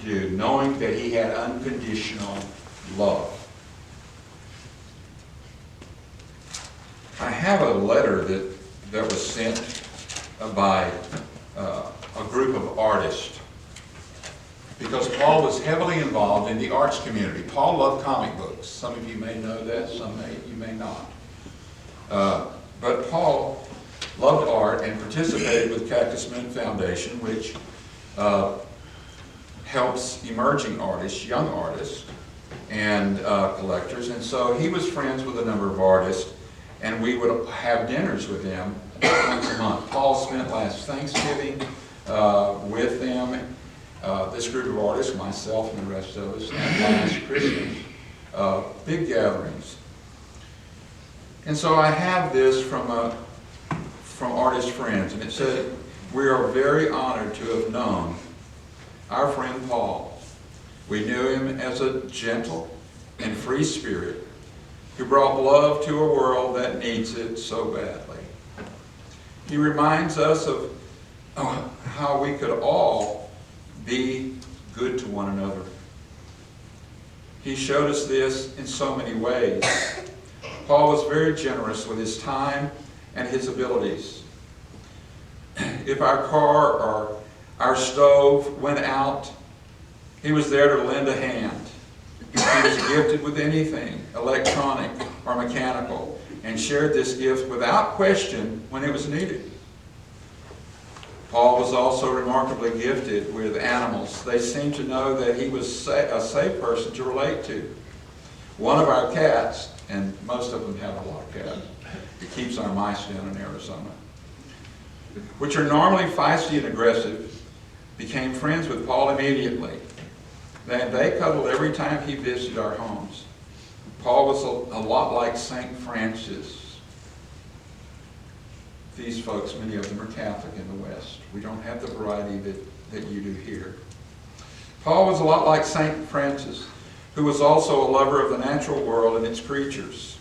do, knowing that he had unconditional love. I have a letter that was sent by a group of artists, because Paul was heavily involved in the arts community. Paul loved comic books. Some of you may know that, you may not. But Paul loved art and participated with Cactus Moon Foundation, which helps emerging artists, young artists, and collectors. And so he was friends with a number of artists, and we would have dinners with them once a month. Paul spent last Thanksgiving with them, this group of artists, myself and the rest of us, and last Christmas, big gatherings. And so I have this from artist friends, and it said, "We are very honored to have known our friend Paul. We knew him as a gentle and free spirit who brought love to a world that needs it so badly. He reminds us of how we could all be good to one another. He showed us this in so many ways. Paul was very generous with his time and his abilities. If our car or our stove went out, he was there to lend a hand. He was gifted with anything, electronic or mechanical, and shared this gift without question when it was needed. Paul was also remarkably gifted with animals. They seemed to know that he was a safe person to relate to. One of our cats, and most of them have a lot of cats, it keeps our mice down in Arizona, which are normally feisty and aggressive, became friends with Paul immediately. They cuddled every time he visited our homes. Paul was a lot like St. Francis. These folks, many of them are Catholic in the West. We don't have the variety that you do here. Paul was a lot like St. Francis, who was also a lover of the natural world and its creatures.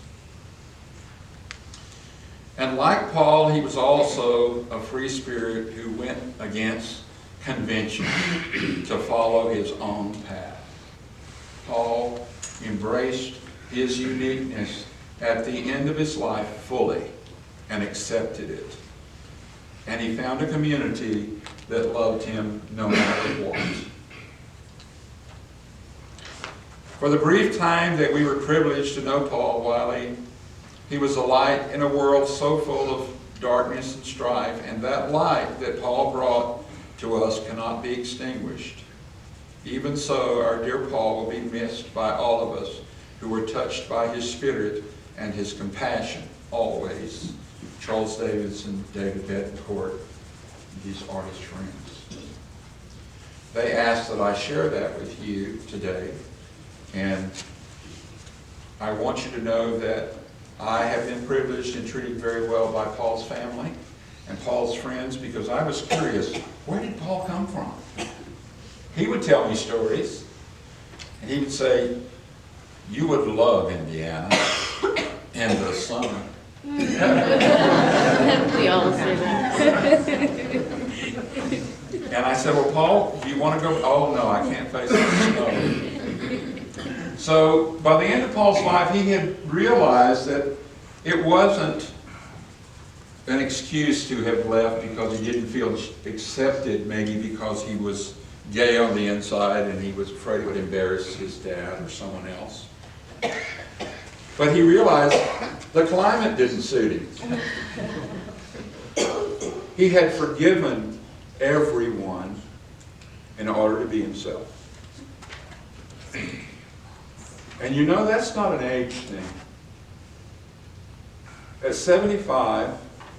And like Paul, he was also a free spirit who went against convention to follow his own path. Paul embraced his uniqueness at the end of his life fully and accepted it. And he found a community that loved him no matter what. For the brief time that we were privileged to know Paul Wiley, he was a light in a world so full of darkness and strife, and that light that Paul brought to us cannot be extinguished. Even so, our dear Paul will be missed by all of us who were touched by his spirit and his compassion always. Charles Davidson, David Betancourt, these artist friends. They asked that I share that with you today, and I want you to know that I have been privileged and treated very well by Paul's family and Paul's friends, because I was curious, where did Paul come from? He would tell me stories, and he would say, "You would love Indiana in the summer." We all say that. And I said, "Well, Paul, do you want to go?" "Oh, no, I can't face the snow." So by the end of Paul's life, he had realized that it wasn't an excuse to have left because he didn't feel accepted, maybe because he was gay on the inside and he was afraid it would embarrass his dad or someone else. But he realized the climate didn't suit him. He had forgiven everyone in order to be himself. And you know, that's not an age thing. At 75,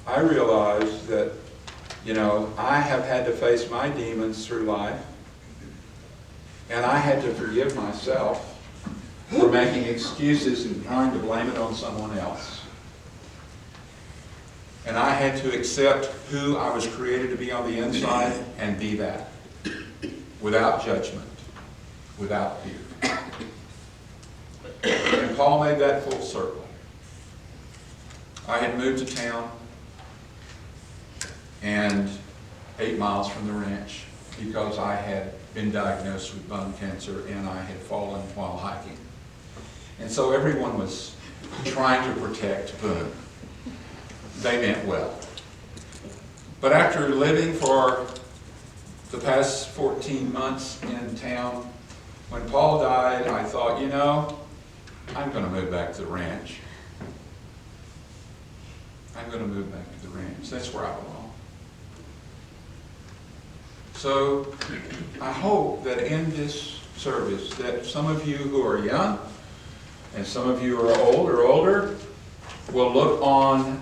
I realized that, I have had to face my demons through life, and I had to forgive myself for making excuses and trying to blame it on someone else. And I had to accept who I was created to be on the inside and be that, without judgment, without fear. And Paul made that full circle. I had moved to town and 8 miles from the ranch because I had been diagnosed with bone cancer, and I had fallen while hiking. And so everyone was trying to protect Boone. They meant well. But after living for the past 14 months in town, when Paul died, I thought, you know, I'm going to move back to the ranch. I'm going to move back to the ranch. That's where I belong. So I hope that in this service that some of you who are young and some of you who are old or older will look on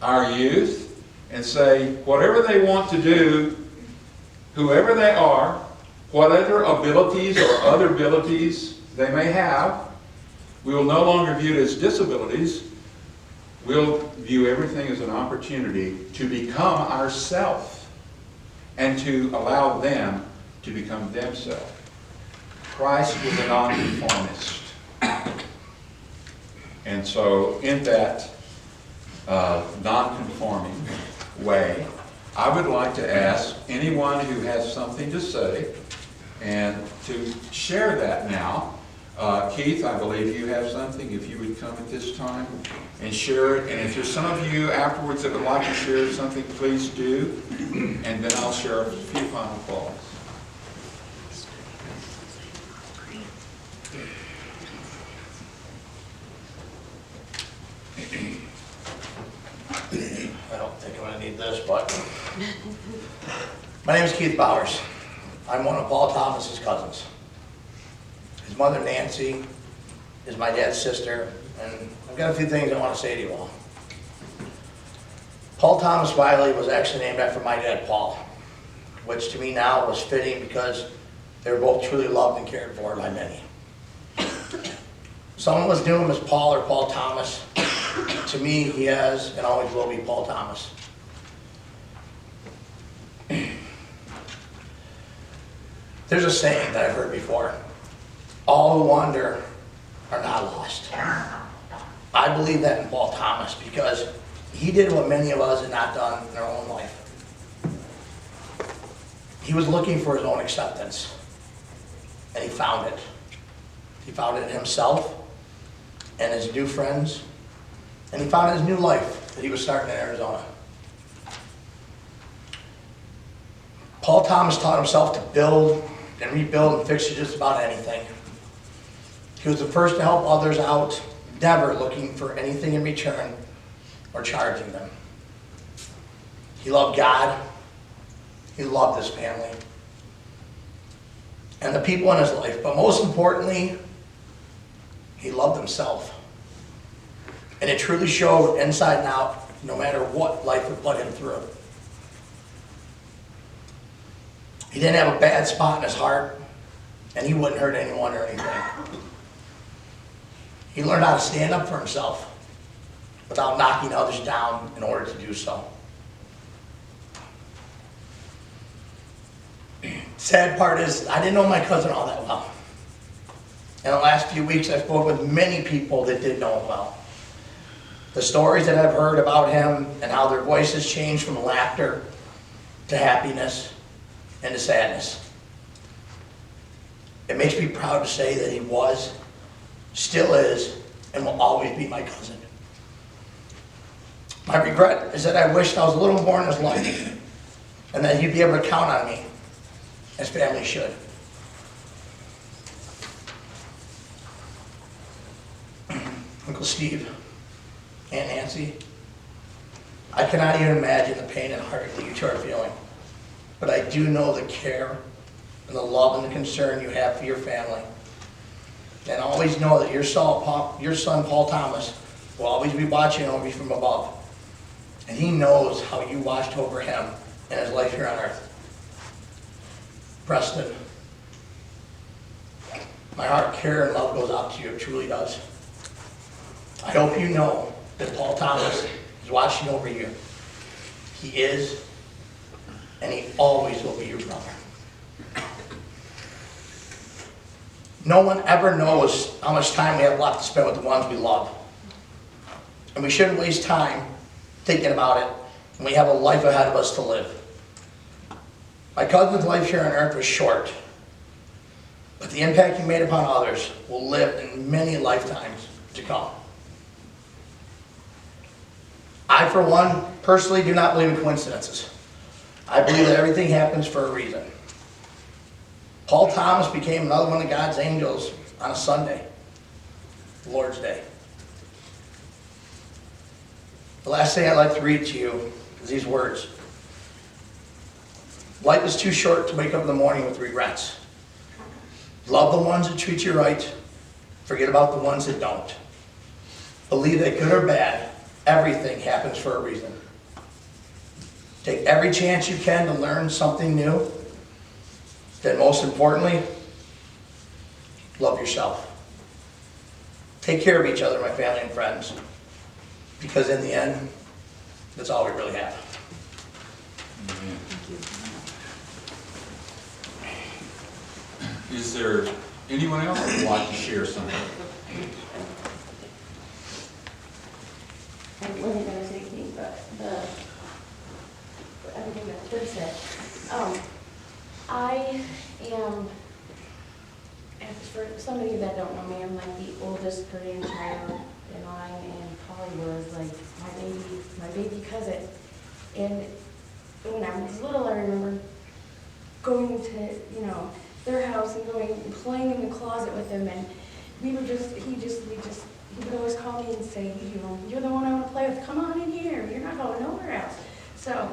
our youth and say, whatever they want to do, whoever they are, whatever abilities or other abilities they may have, we will no longer view it as disabilities. We'll view everything as an opportunity to become ourselves and to allow them to become themselves. Christ was a nonconformist. And so in that non-conforming way, I would like to ask anyone who has something to say and to share that now. Keith, I believe you have something. If you would come at this time and share it. And if there's some of you afterwards that would like to share something, please do. And then I'll share a few final thoughts. I don't think I'm going to need this, but my name is Keith Bowers. I'm one of Paul Thomas's cousins. His mother, Nancy, is my dad's sister, and I've got a few things I want to say to you all. Paul Thomas Wiley was actually named after my dad, Paul, which to me now was fitting because they were both truly loved and cared for by many. Someone was knew him as Paul or Paul Thomas. To me, he has and always will be Paul Thomas. There's a saying that I've heard before. All who wander are not lost. I believe that in Paul Thomas because he did what many of us had not done in our own life. He was looking for his own acceptance, and he found it. He found it in himself and his new friends, and he found his new life that he was starting in Arizona. Paul Thomas taught himself to build and rebuild and fix just about anything. He was the first to help others out, never looking for anything in return or charging them. He loved God. He loved his family and the people in his life, but most importantly, he loved himself. And it truly showed inside and out, no matter what life would put him through. He didn't have a bad spot in his heart, and he wouldn't hurt anyone or anything. He learned how to stand up for himself without knocking others down in order to do so. Sad part is, I didn't know my cousin all that well. In the last few weeks, I've spoken with many people that did know him well. The stories that I've heard about him and how their voices changed from laughter to happiness and to sadness. It makes me proud to say that he was, still is, and will always be my cousin. My regret is that I wished I was a little more in his life and that he'd be able to count on me, as family should. Uncle Steve, Aunt Nancy, I cannot even imagine the pain and heart that you two are feeling, but I do know the care and the love and the concern you have for your family. And always know that your son, Paul Thomas, will always be watching over you from above. And he knows how you watched over him in his life here on earth. Preston, my heart, care, and love goes out to you. It truly does. I hope you know that Paul Thomas is watching over you. He is, and he always will be your brother. No one ever knows how much time we have left to spend with the ones we love. And we shouldn't waste time thinking about it when we have a life ahead of us to live. My cousin's life here on earth was short, the impact you made upon others will live in many lifetimes to come. I, for one, personally do not believe in coincidences. I believe that everything happens for a reason. Paul Thomas became another one of God's angels on a Sunday, Lord's Day. The last thing I'd like to read to you is these words. Life is too short to wake up in the morning with regrets. Love the ones that treat you right. Forget about the ones that don't. Believe that good or bad, everything happens for a reason. Take every chance you can to learn something new. Then most importantly, love yourself. Take care of each other, my family and friends, because in the end, that's all we really have. Amen. Is there anyone else who would like to share something? I wasn't gonna say anything, but everything that's been said. I am, and for some of you that don't know me, I'm like the oldest grandchild in line, and Polly was like my baby cousin. And when I was little, I remember going to, their house and going and playing in the closet with them, and he would always call me and say, you're the one I want to play with. Come on in here. You're not going nowhere else. So